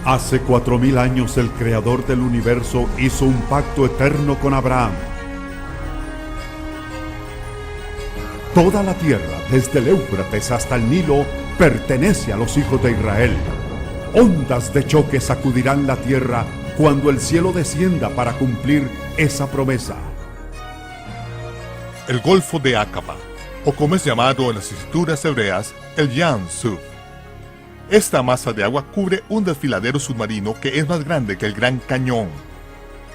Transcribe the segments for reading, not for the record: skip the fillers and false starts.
Hace 4000 años el Creador del universo hizo un pacto eterno con Abraham. Toda la tierra, desde el Éufrates hasta el Nilo, pertenece a los hijos de Israel. Ondas de choque sacudirán la tierra cuando el cielo descienda para cumplir esa promesa. El Golfo de Aqaba, o como es llamado en las escrituras hebreas, el Yam Suf. Esta masa de agua cubre un desfiladero submarino que es más grande que el Gran Cañón.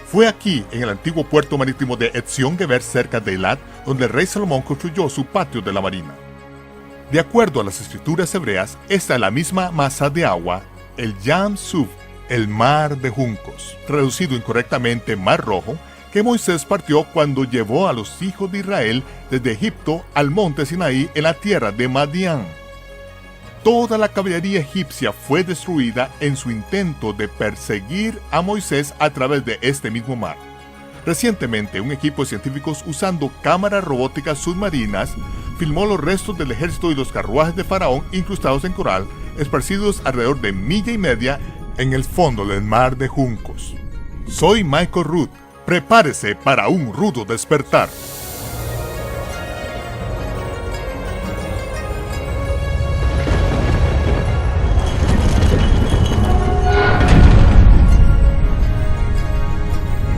Fue aquí, en el antiguo puerto marítimo de Etzion-Geber, cerca de Eilat, donde el rey Salomón construyó su patio de la marina. De acuerdo a las escrituras hebreas, esta es la misma masa de agua, el Yam Suf, el mar de juncos, traducido incorrectamente Mar Rojo, que Moisés partió cuando llevó a los hijos de Israel desde Egipto al monte Sinaí en la tierra de Madián. Toda la caballería egipcia fue destruida en su intento de perseguir a Moisés a través de este mismo mar. Recientemente, un equipo de científicos usando cámaras robóticas submarinas filmó los restos del ejército y los carruajes de Faraón incrustados en coral, esparcidos alrededor de 1,5 millas en el fondo del mar de juncos. Soy Michael Root. Prepárese para un rudo despertar.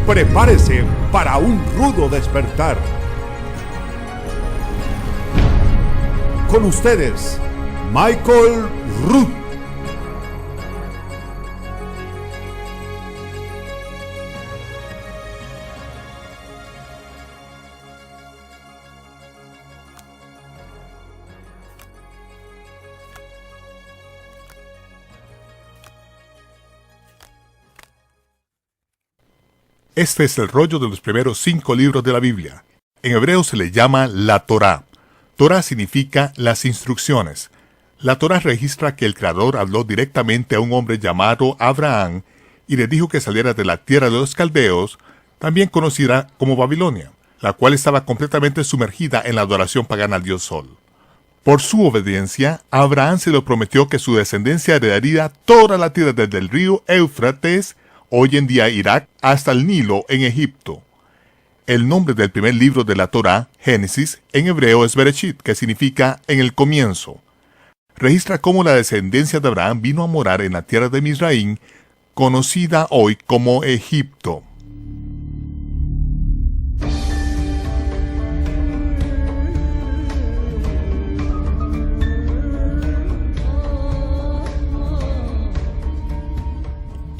Prepárese para un rudo despertar. Con ustedes, Michael Root. Este es el rollo de los primeros 5 libros de la Biblia. En hebreo se le llama la Torá. Torá significa las instrucciones. La Torá registra que el Creador habló directamente a un hombre llamado Abraham y le dijo que saliera de la tierra de los caldeos, también conocida como Babilonia, la cual estaba completamente sumergida en la adoración pagana al dios Sol. Por su obediencia, a Abraham se le prometió que su descendencia heredaría toda la tierra desde el río Éufrates, hoy en día Irak, hasta el Nilo en Egipto. El nombre del primer libro de la Torá, Génesis, en hebreo es Bereshit, que significa en el comienzo. Registra cómo la descendencia de Abraham vino a morar en la tierra de Misraín, conocida hoy como Egipto.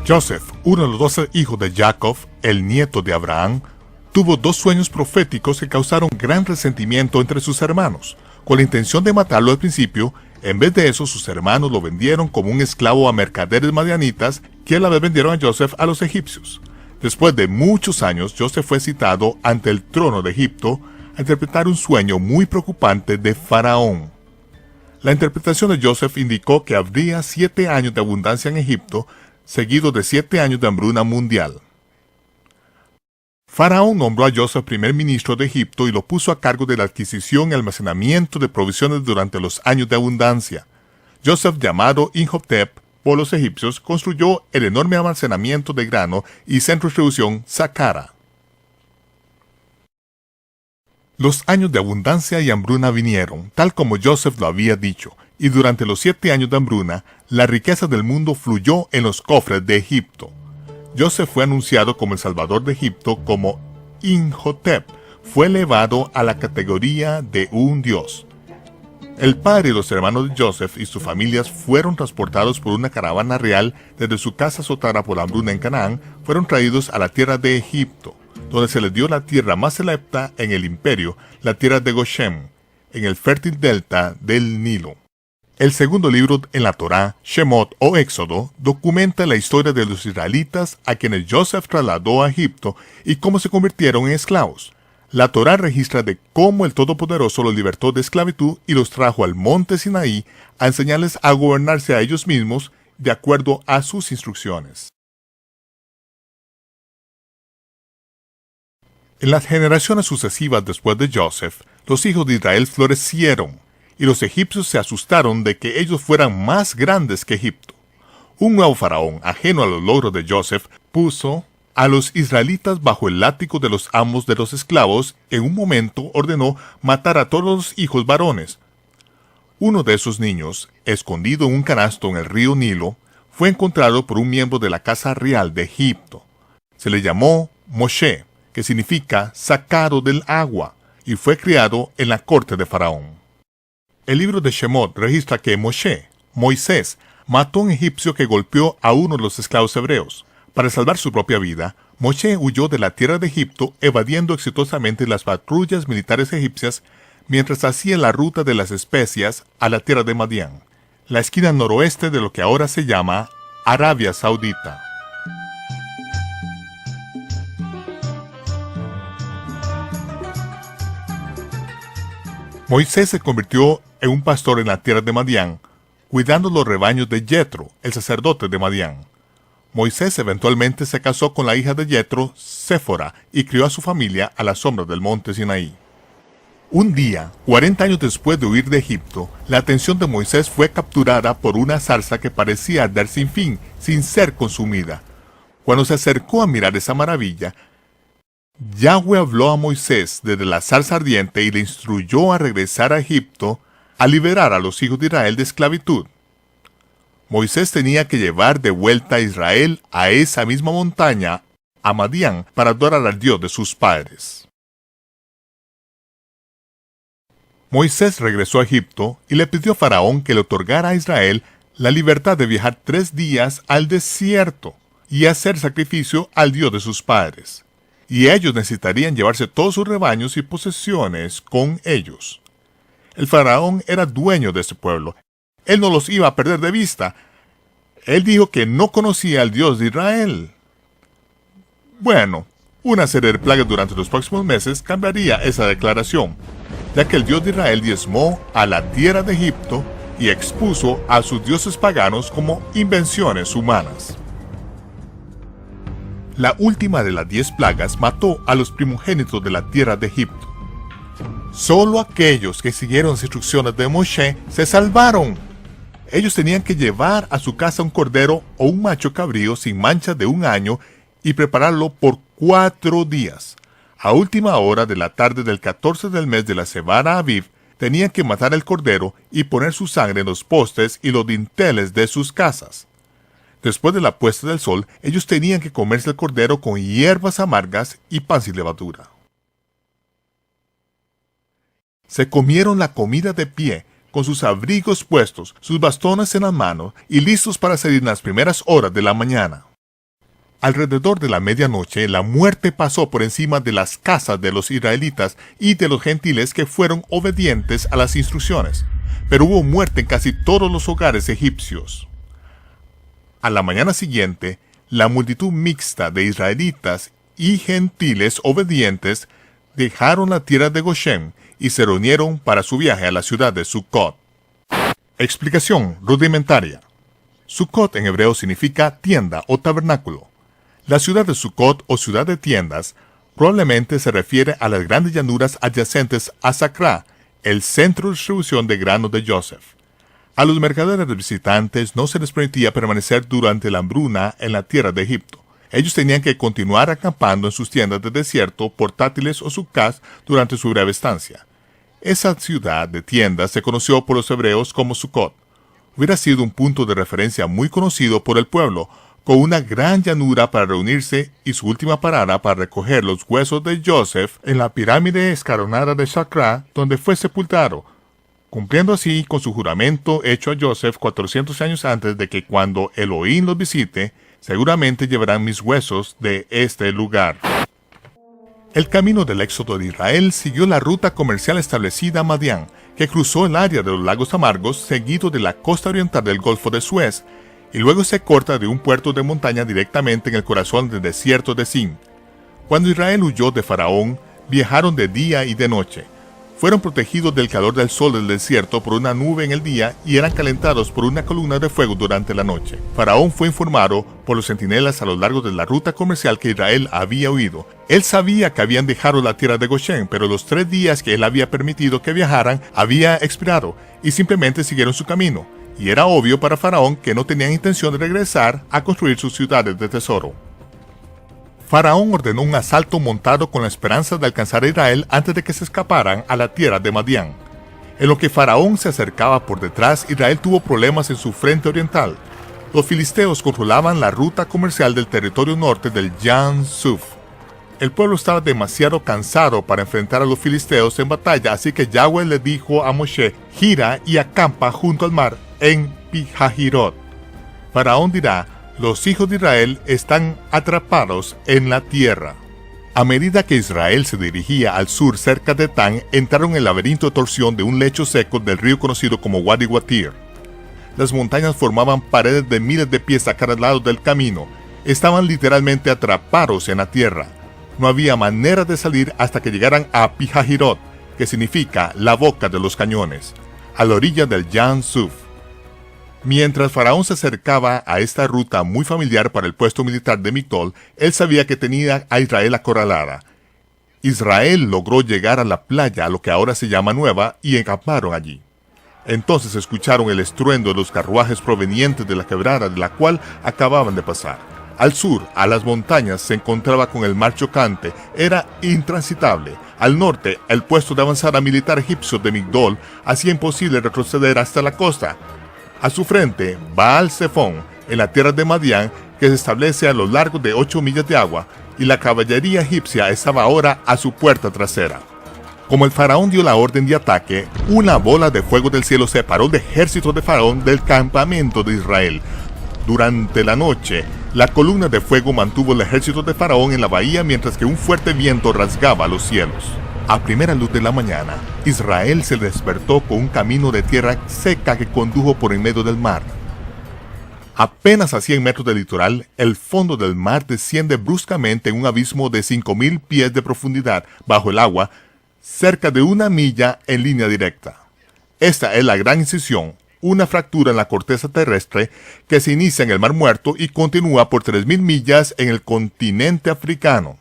Joseph, uno de los 12 hijos de Jacob, el nieto de Abraham, tuvo 2 sueños proféticos que causaron gran resentimiento entre sus hermanos. Con la intención de matarlo al principio, en vez de eso sus hermanos lo vendieron como un esclavo a mercaderes madianitas que a la vez vendieron a Joseph a los egipcios. Después de muchos años, Joseph fue citado ante el trono de Egipto a interpretar un sueño muy preocupante de Faraón. La interpretación de Joseph indicó que habría 7 años de abundancia en Egipto, seguido de 7 años de hambruna mundial. Faraón nombró a Joseph primer ministro de Egipto y lo puso a cargo de la adquisición y almacenamiento de provisiones durante los años de abundancia. Joseph, llamado Imhotep por los egipcios, construyó el enorme almacenamiento de grano y centro de distribución Saqqara. Los años de abundancia y hambruna vinieron, tal como Joseph lo había dicho, y durante los 7 años de hambruna, la riqueza del mundo fluyó en los cofres de Egipto. Joseph fue anunciado como el Salvador de Egipto como Imhotep. Fue elevado a la categoría de un dios. El padre y los hermanos de Joseph y sus familias fueron transportados por una caravana real desde su casa azotada por la hambruna en Canaán, fueron traídos a la tierra de Egipto, donde se les dio la tierra más selecta en el imperio, la tierra de Goshen, en el fértil delta del Nilo. El segundo libro en la Torá, Shemot o Éxodo, documenta la historia de los israelitas a quienes Joseph trasladó a Egipto y cómo se convirtieron en esclavos. La Torá registra de cómo el Todopoderoso los libertó de esclavitud y los trajo al monte Sinaí a enseñarles a gobernarse a ellos mismos de acuerdo a sus instrucciones. En las generaciones sucesivas después de Joseph, los hijos de Israel florecieron, y los egipcios se asustaron de que ellos fueran más grandes que Egipto. Un nuevo faraón, ajeno a los logros de Joseph, puso a los israelitas bajo el látigo de los amos de los esclavos. En un momento ordenó matar a todos los hijos varones. Uno de esos niños, escondido en un canasto en el río Nilo, fue encontrado por un miembro de la casa real de Egipto. Se le llamó Moshe, que significa sacado del agua, y fue criado en la corte de Faraón. El libro de Shemot registra que Moisés, mató a un egipcio que golpeó a uno de los esclavos hebreos. Para salvar su propia vida, Moshe huyó de la tierra de Egipto, evadiendo exitosamente las patrullas militares egipcias mientras hacía la ruta de las especias a la tierra de Madián, la esquina noroeste de lo que ahora se llama Arabia Saudita. Moisés se convirtió en un pastor en la tierra de Madián, cuidando los rebaños de Yetro, el sacerdote de Madián. Moisés eventualmente se casó con la hija de Yetro, Séfora, y crió a su familia a la sombra del monte Sinaí. Un día, 40 años después de huir de Egipto, la atención de Moisés fue capturada por una zarza que parecía arder sin fin, sin ser consumida. Cuando se acercó a mirar esa maravilla, Yahweh habló a Moisés desde la zarza ardiente y le instruyó a regresar a Egipto a liberar a los hijos de Israel de esclavitud. Moisés tenía que llevar de vuelta a Israel a esa misma montaña, a Madián, para adorar al Dios de sus padres. Moisés regresó a Egipto y le pidió a Faraón que le otorgara a Israel la libertad de viajar 3 días al desierto y hacer sacrificio al Dios de sus padres. Y ellos necesitarían llevarse todos sus rebaños y posesiones con ellos. El faraón era dueño de ese pueblo. Él no los iba a perder de vista. Él dijo que no conocía al Dios de Israel. Bueno, una serie de plagas durante los próximos meses cambiaría esa declaración, ya que el Dios de Israel diezmó a la tierra de Egipto y expuso a sus dioses paganos como invenciones humanas. La última de las 10 plagas mató a los primogénitos de la tierra de Egipto. Solo aquellos que siguieron las instrucciones de Moshe se salvaron. Ellos tenían que llevar a su casa un cordero o un macho cabrío sin mancha de 1 año y prepararlo por 4 días. A última hora de la tarde del 14 del mes de la Semana Aviv, tenían que matar el cordero y poner su sangre en los postes y los dinteles de sus casas. Después de la puesta del sol, ellos tenían que comerse el cordero con hierbas amargas y pan sin levadura. Se comieron la comida de pie, con sus abrigos puestos, sus bastones en las manos y listos para salir en las primeras horas de la mañana. Alrededor de la medianoche, la muerte pasó por encima de las casas de los israelitas y de los gentiles que fueron obedientes a las instrucciones, pero hubo muerte en casi todos los hogares egipcios. A la mañana siguiente, la multitud mixta de israelitas y gentiles obedientes dejaron la tierra de Goshen y se reunieron para su viaje a la ciudad de Sucot. Explicación rudimentaria. Sucot en hebreo significa tienda o tabernáculo. La ciudad de Sucot o ciudad de tiendas probablemente se refiere a las grandes llanuras adyacentes a Sacra, el centro de distribución de granos de Joseph. A los mercaderes visitantes no se les permitía permanecer durante la hambruna en la tierra de Egipto. Ellos tenían que continuar acampando en sus tiendas de desierto, portátiles o sukkahs durante su breve estancia. Esa ciudad de tiendas se conoció por los hebreos como Sucot. Hubiera sido un punto de referencia muy conocido por el pueblo, con una gran llanura para reunirse y su última parada para recoger los huesos de Joseph en la pirámide escalonada de Sacra, donde fue sepultado, cumpliendo así con su juramento hecho a Joseph 400 años antes de que cuando Elohim los visite, seguramente llevarán mis huesos de este lugar. El camino del éxodo de Israel siguió la ruta comercial establecida a Madián, que cruzó el área de los lagos amargos seguido de la costa oriental del Golfo de Suez, y luego se corta de un puerto de montaña directamente en el corazón del desierto de Sin. Cuando Israel huyó de Faraón, viajaron de día y de noche. Fueron protegidos del calor del sol del desierto por una nube en el día y eran calentados por una columna de fuego durante la noche. Faraón fue informado por los centinelas a lo largo de la ruta comercial que Israel había huido. Él sabía que habían dejado la tierra de Goshen, pero los 3 días que él había permitido que viajaran había expirado y simplemente siguieron su camino. y era obvio para Faraón que no tenían intención de regresar a construir sus ciudades de tesoro. Faraón ordenó un asalto montado con la esperanza de alcanzar a Israel antes de que se escaparan a la tierra de Madián. En lo que Faraón se acercaba por detrás, Israel tuvo problemas en su frente oriental. Los filisteos controlaban la ruta comercial del territorio norte del Yan Suf. El pueblo estaba demasiado cansado para enfrentar a los filisteos en batalla, así que Yahweh le dijo a Moshe: gira y acampa junto al mar en Pijahirot. Faraón dirá: los hijos de Israel están atrapados en la tierra. A medida que Israel se dirigía al sur cerca de Tan, entraron en el laberinto de torsión de un lecho seco del río conocido como Wadi Watir. Las montañas formaban paredes de miles de pies a cada lado del camino. Estaban literalmente atrapados en la tierra. No había manera de salir hasta que llegaran a Pijahirot, que significa la boca de los cañones, a la orilla del Yan Suf. Mientras Faraón se acercaba a esta ruta muy familiar para el puesto militar de Migdol, él sabía que tenía a Israel acorralada. Israel logró llegar a la playa, a lo que ahora se llama Nueva, y acamparon allí. Entonces escucharon el estruendo de los carruajes provenientes de la quebrada de la cual acababan de pasar. Al sur, a las montañas, se encontraba con el mar chocante, era intransitable. Al norte, el puesto de avanzada militar egipcio de Migdol hacía imposible retroceder hasta la costa. A su frente, Baal Zephón, en la tierra de Madián, que se establece a lo largo de 8 millas de agua, y la caballería egipcia estaba ahora a su puerta trasera. Como el faraón dio la orden de ataque, una bola de fuego del cielo separó el ejército de Faraón del campamento de Israel. Durante la noche, la columna de fuego mantuvo el ejército de Faraón en la bahía mientras que un fuerte viento rasgaba los cielos. A primera luz de la mañana, Israel se despertó con un camino de tierra seca que condujo por en medio del mar. Apenas a 100 metros del litoral, el fondo del mar desciende bruscamente en un abismo de 5.000 pies de profundidad bajo el agua, cerca de 1 milla en línea directa. Esta es la Gran Incisión, una fractura en la corteza terrestre que se inicia en el Mar Muerto y continúa por 3.000 millas en el continente africano.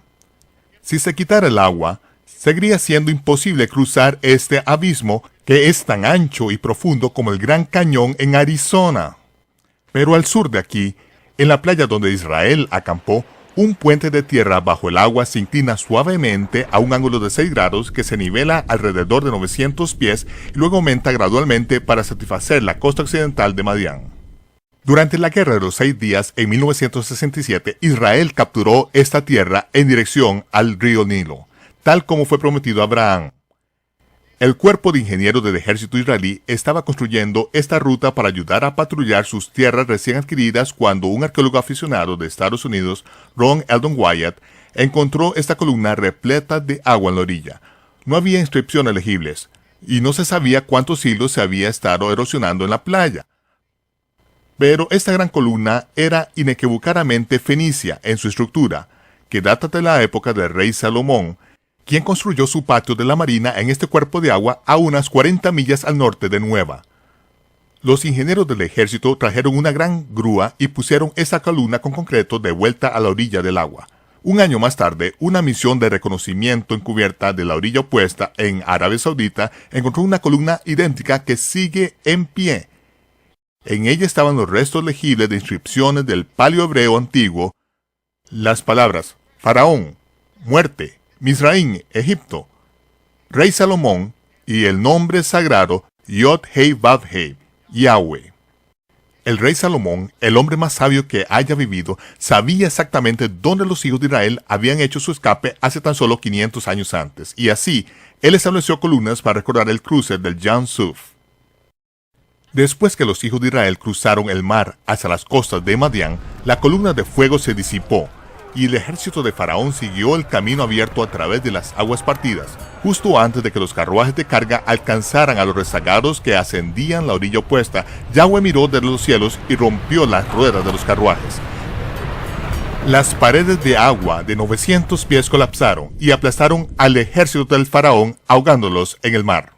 Si se quitara el agua, seguiría siendo imposible cruzar este abismo que es tan ancho y profundo como el Gran Cañón en Arizona. Pero al sur de aquí, en la playa donde Israel acampó, un puente de tierra bajo el agua se inclina suavemente a un ángulo de 6 grados que se nivela alrededor de 900 pies y luego aumenta gradualmente para satisfacer la costa occidental de Madián. Durante la Guerra de los 6 días en 1967, Israel capturó esta tierra en dirección al río Nilo, tal como fue prometido a Abraham. El cuerpo de ingenieros del ejército israelí estaba construyendo esta ruta para ayudar a patrullar sus tierras recién adquiridas cuando un arqueólogo aficionado de Estados Unidos, Ron Eldon Wyatt, encontró esta columna repleta de agua en la orilla. No había inscripciones legibles, y no se sabía cuántos siglos se había estado erosionando en la playa. Pero esta gran columna era inequívocamente fenicia en su estructura, que data de la época del rey Salomón, quien construyó su patio de la marina en este cuerpo de agua a unas 40 millas al norte de Nueva. Los ingenieros del ejército trajeron una gran grúa y pusieron esa columna con concreto de vuelta a la orilla del agua. Un año más tarde, una misión de reconocimiento encubierta de la orilla opuesta en Arabia Saudita encontró una columna idéntica que sigue en pie. En ella estaban los restos legibles de inscripciones del paleo-hebreo antiguo, las palabras Faraón, muerte, Misraín, Egipto, Rey Salomón y el nombre sagrado Yod-Hei-Vav-Hei, Yahweh. El rey Salomón, el hombre más sabio que haya vivido, sabía exactamente dónde los hijos de Israel habían hecho su escape hace tan solo 500 años antes, y así él estableció columnas para recordar el cruce del Yan Suf. Después que los hijos de Israel cruzaron el mar hacia las costas de Madián, la columna de fuego se disipó, y el ejército de Faraón siguió el camino abierto a través de las aguas partidas, justo antes de que los carruajes de carga alcanzaran a los rezagados que ascendían la orilla opuesta. Yahweh miró desde los cielos y rompió las ruedas de los carruajes. Las paredes de agua de 900 pies colapsaron y aplastaron al ejército del Faraón, ahogándolos en el mar.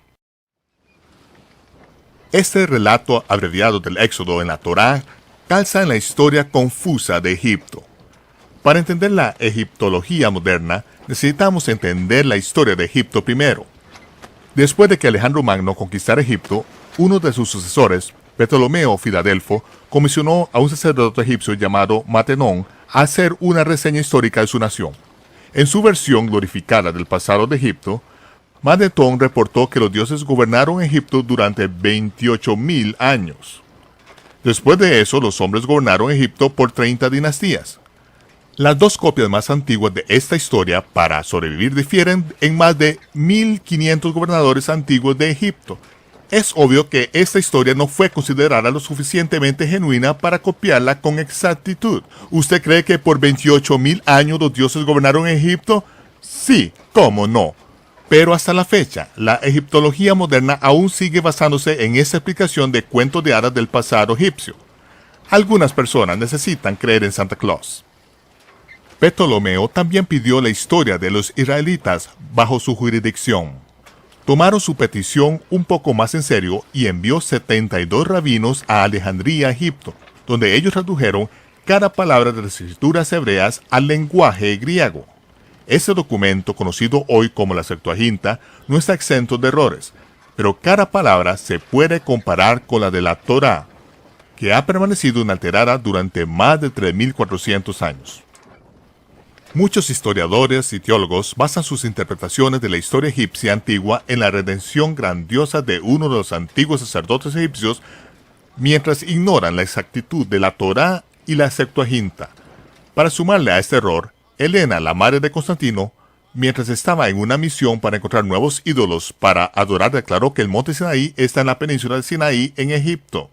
Este relato abreviado del Éxodo en la Torá calza en la historia confusa de Egipto. Para entender la egiptología moderna, necesitamos entender la historia de Egipto primero. Después de que Alejandro Magno conquistara Egipto, uno de sus sucesores, Ptolomeo Filadelfo comisionó a un sacerdote egipcio llamado Matenón a hacer una reseña histórica de su nación. En su versión glorificada del pasado de Egipto, Matenón reportó que los dioses gobernaron Egipto durante 28.000 años. Después de eso, los hombres gobernaron Egipto por 30 dinastías. Las dos copias más antiguas de esta historia para sobrevivir difieren en más de 1.500 gobernadores antiguos de Egipto. Es obvio que esta historia no fue considerada lo suficientemente genuina para copiarla con exactitud. ¿Usted cree que por 28.000 años los dioses gobernaron Egipto? Sí, cómo no. Pero hasta la fecha, la egiptología moderna aún sigue basándose en esa explicación de cuentos de hadas del pasado egipcio. Algunas personas necesitan creer en Santa Claus. Ptolomeo también pidió la historia de los israelitas bajo su jurisdicción. Tomaron su petición un poco más en serio y envió 72 rabinos a Alejandría, Egipto, donde ellos tradujeron cada palabra de las escrituras hebreas al lenguaje griego. Ese documento, conocido hoy como la Septuaginta, no está exento de errores, pero cada palabra se puede comparar con la de la Torá, que ha permanecido inalterada durante más de 3.400 años. Muchos historiadores y teólogos basan sus interpretaciones de la historia egipcia antigua en la redención grandiosa de uno de los antiguos sacerdotes egipcios, mientras ignoran la exactitud de la Torá y la Septuaginta. Para sumarle a este error, Helena, la madre de Constantino, mientras estaba en una misión para encontrar nuevos ídolos para adorar, declaró que el monte Sinaí está en la península de Sinaí, en Egipto.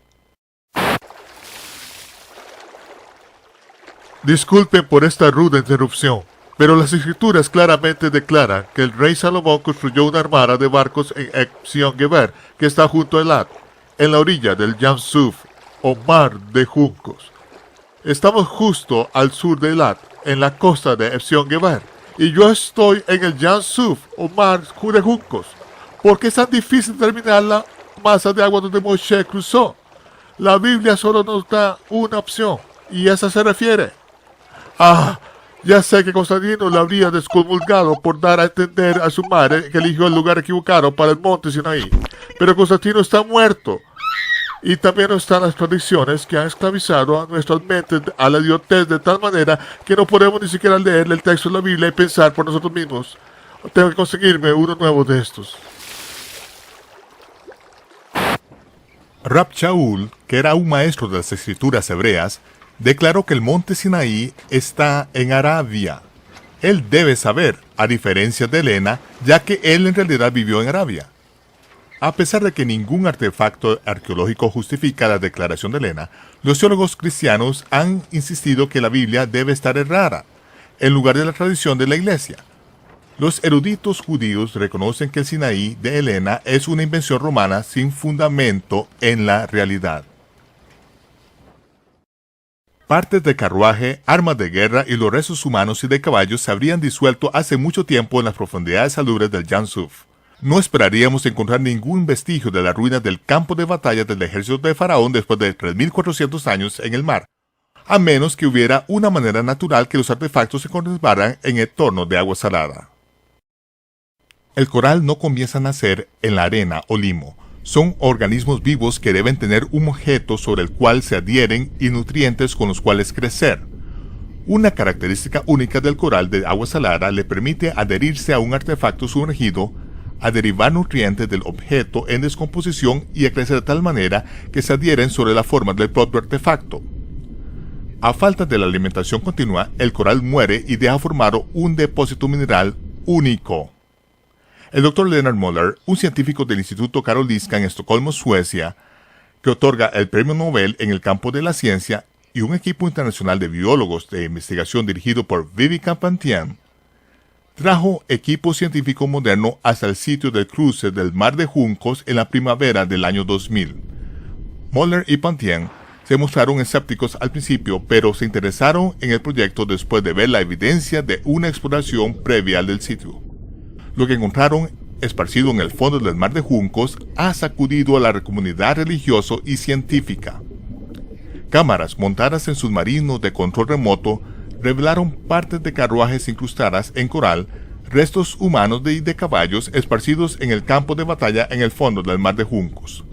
Disculpen por esta ruda interrupción, pero las escrituras claramente declaran que el rey Salomón construyó una armada de barcos en Epsión-Geber, que está junto a Elat, en la orilla del Yam Suf, o mar de juncos. Estamos justo al sur de Elat, en la costa de Epsión-Geber, y yo estoy en el Yam Suf, o mar de juncos. ¿Por qué es tan difícil determinar la masa de agua donde Moshe cruzó? La Biblia solo nos da una opción, y esa se refiere. Ya sé que Constantino le habría descomulgado por dar a entender a su madre que eligió el lugar equivocado para el monte Sinaí. Pero Constantino está muerto. Y también están las tradiciones que han esclavizado a nuestras mentes a la idiotez de tal manera que no podemos ni siquiera leer el texto de la Biblia y pensar por nosotros mismos. Tengo que conseguirme uno nuevo de estos. Rab Shaul, que era un maestro de las escrituras hebreas, declaró que el monte Sinaí está en Arabia. Él debe saber, a diferencia de Helena, ya que él en realidad vivió en Arabia. A pesar de que ningún artefacto arqueológico justifica la declaración de Helena, los teólogos cristianos han insistido que la Biblia debe estar errada, en lugar de la tradición de la Iglesia. Los eruditos judíos reconocen que el Sinaí de Helena es una invención romana sin fundamento en la realidad. Partes de carruaje, armas de guerra y los restos humanos y de caballos se habrían disuelto hace mucho tiempo en las profundidades salubres del Yam Suf. No esperaríamos encontrar ningún vestigio de las ruinas del campo de batalla del ejército de Faraón después de 3.400 años en el mar, a menos que hubiera una manera natural que los artefactos se conservaran en entorno de agua salada. El coral no comienza a nacer en la arena o limo. Son organismos vivos que deben tener un objeto sobre el cual se adhieren y nutrientes con los cuales crecer. Una característica única del coral de agua salada le permite adherirse a un artefacto sumergido, a derivar nutrientes del objeto en descomposición y a crecer de tal manera que se adhieren sobre la forma del propio artefacto. A falta de la alimentación continua, el coral muere y deja formado un depósito mineral único. El Dr. Leonard Muller, un científico del Instituto Karolinska en Estocolmo, Suecia, que otorga el Premio Nobel en el campo de la ciencia, y un equipo internacional de biólogos de investigación dirigido por Vivica Pantien, trajo equipo científico moderno hasta el sitio del cruce del Mar de Juncos en la primavera del año 2000. Muller y Pantien se mostraron escépticos al principio, pero se interesaron en el proyecto después de ver la evidencia de una exploración previa del sitio. Lo que encontraron esparcido en el fondo del Mar de Juncos ha sacudido a la comunidad religiosa y científica. Cámaras montadas en submarinos de control remoto revelaron partes de carruajes incrustadas en coral, restos humanos y de caballos esparcidos en el campo de batalla en el fondo del Mar de Juncos.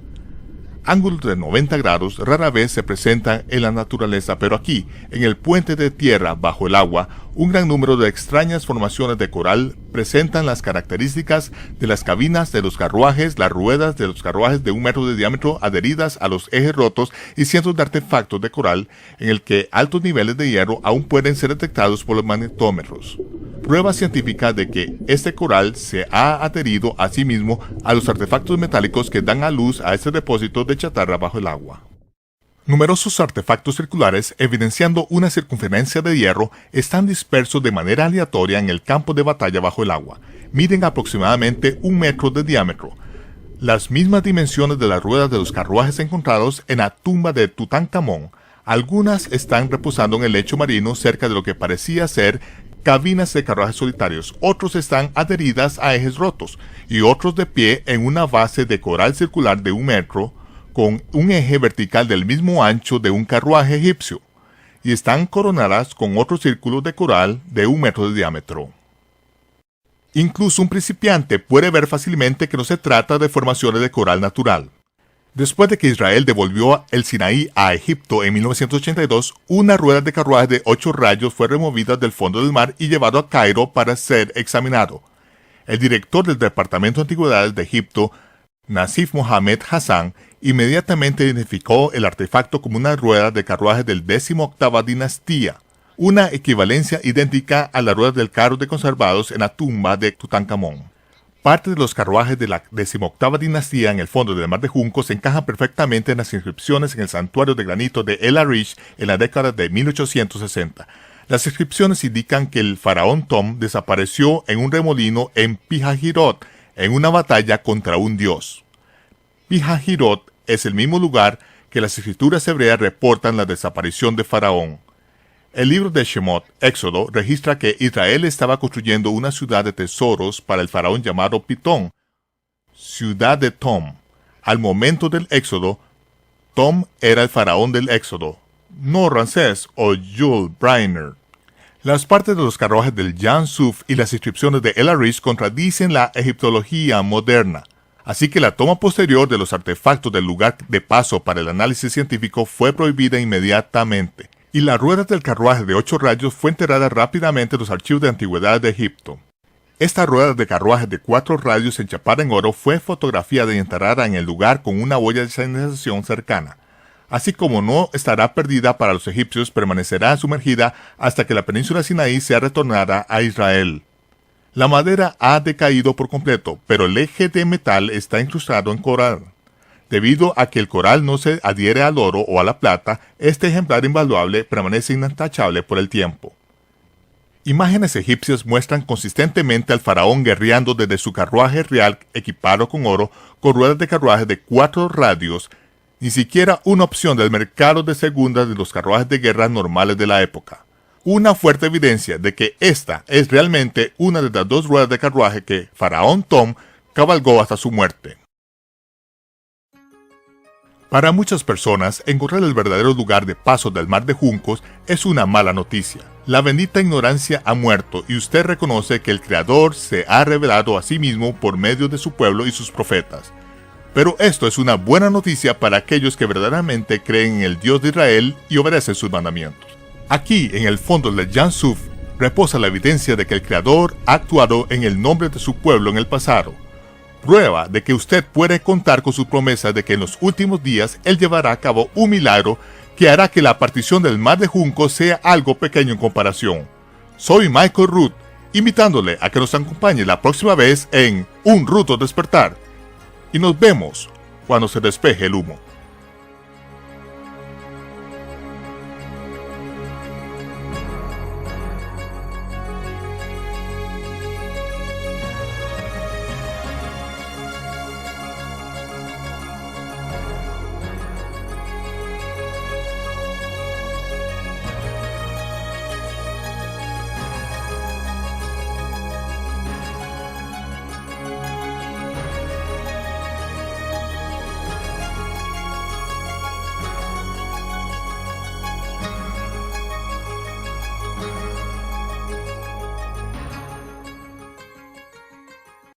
ángulos de 90 grados rara vez se presentan en la naturaleza, pero aquí, en el puente de tierra bajo el agua, un gran número de extrañas formaciones de coral presentan las características de las cabinas de los carruajes, las ruedas de los carruajes de 1 metro de diámetro adheridas a los ejes rotos y cientos de artefactos de coral en el que altos niveles de hierro aún pueden ser detectados por los magnetómetros. Prueba científica de que este coral se ha adherido a sí mismo a los artefactos metálicos que dan a luz a este depósito de chatarra bajo el agua. Numerosos artefactos circulares, evidenciando una circunferencia de hierro, están dispersos de manera aleatoria en el campo de batalla bajo el agua. Miden aproximadamente 1 metro de diámetro, las mismas dimensiones de las ruedas de los carruajes encontrados en la tumba de Tutankamón. Algunas están reposando en el lecho marino cerca de lo que parecía ser cabinas de carruajes solitarios, otros están adheridas a ejes rotos y otros de pie en una base de coral circular de 1 metro con un eje vertical del mismo ancho de un carruaje egipcio y están coronadas con otros círculos de coral de 1 metro de diámetro. Incluso un principiante puede ver fácilmente que no se trata de formaciones de coral natural. Después de que Israel devolvió el Sinaí a Egipto en 1982, una rueda de carruaje de 8 rayos fue removida del fondo del mar y llevado a Cairo para ser examinado. El director del Departamento de Antigüedades de Egipto, Nasif Mohamed Hassan, inmediatamente identificó el artefacto como una rueda de carruaje del 18ª dinastía, una equivalencia idéntica a las ruedas del carro de conservados en la tumba de Tutankamón. Parte de los carruajes de la 18ª dinastía en el fondo del Mar de Juncos encajan perfectamente en las inscripciones en el santuario de granito de El Arish en la década de 1860. Las inscripciones indican que el faraón Tom desapareció en un remolino en Pihahirot en una batalla contra un dios. Pihahirot es el mismo lugar que las escrituras hebreas reportan la desaparición de Faraón. El libro de Shemot, Éxodo, registra que Israel estaba construyendo una ciudad de tesoros para el faraón llamado Pitón, ciudad de Tom. Al momento del Éxodo, Tom era el faraón del Éxodo, no Ramsés o Jules Briner. Las partes de los carruajes del Jan Suf y las inscripciones de El Arish contradicen la egiptología moderna, así que la toma posterior de los artefactos del lugar de paso para el análisis científico fue prohibida inmediatamente, y la rueda del carruaje de 8 rayos fue enterrada rápidamente en los archivos de antigüedades de Egipto. Esta rueda de carruaje de 4 radios enchapada en oro fue fotografiada y enterrada en el lugar con una boya de señalización cercana. Así como no estará perdida para los egipcios, permanecerá sumergida hasta que la península Sinaí sea retornada a Israel. La madera ha decaído por completo, pero el eje de metal está incrustado en coral. Debido a que el coral no se adhiere al oro o a la plata, este ejemplar invaluable permanece intachable por el tiempo. Imágenes egipcias muestran consistentemente al faraón guerreando desde su carruaje real equipado con oro, con ruedas de carruaje de 4 radios, ni siquiera una opción del mercado de segunda de los carruajes de guerra normales de la época. Una fuerte evidencia de que esta es realmente una de las 2 ruedas de carruaje que Faraón Tom cabalgó hasta su muerte. Para muchas personas, encontrar el verdadero lugar de paso del Mar de Juncos es una mala noticia. La bendita ignorancia ha muerto y usted reconoce que el Creador se ha revelado a sí mismo por medio de su pueblo y sus profetas. Pero esto es una buena noticia para aquellos que verdaderamente creen en el Dios de Israel y obedecen sus mandamientos. Aquí, en el fondo del Jan Suf, reposa la evidencia de que el Creador ha actuado en el nombre de su pueblo en el pasado. Prueba de que usted puede contar con su promesa de que en los últimos días Él llevará a cabo un milagro que hará que la partición del Mar de Juncos sea algo pequeño en comparación. Soy Michael Root, invitándole a que nos acompañe la próxima vez en Un Ruto Despertar. Y nos vemos cuando se despeje el humo.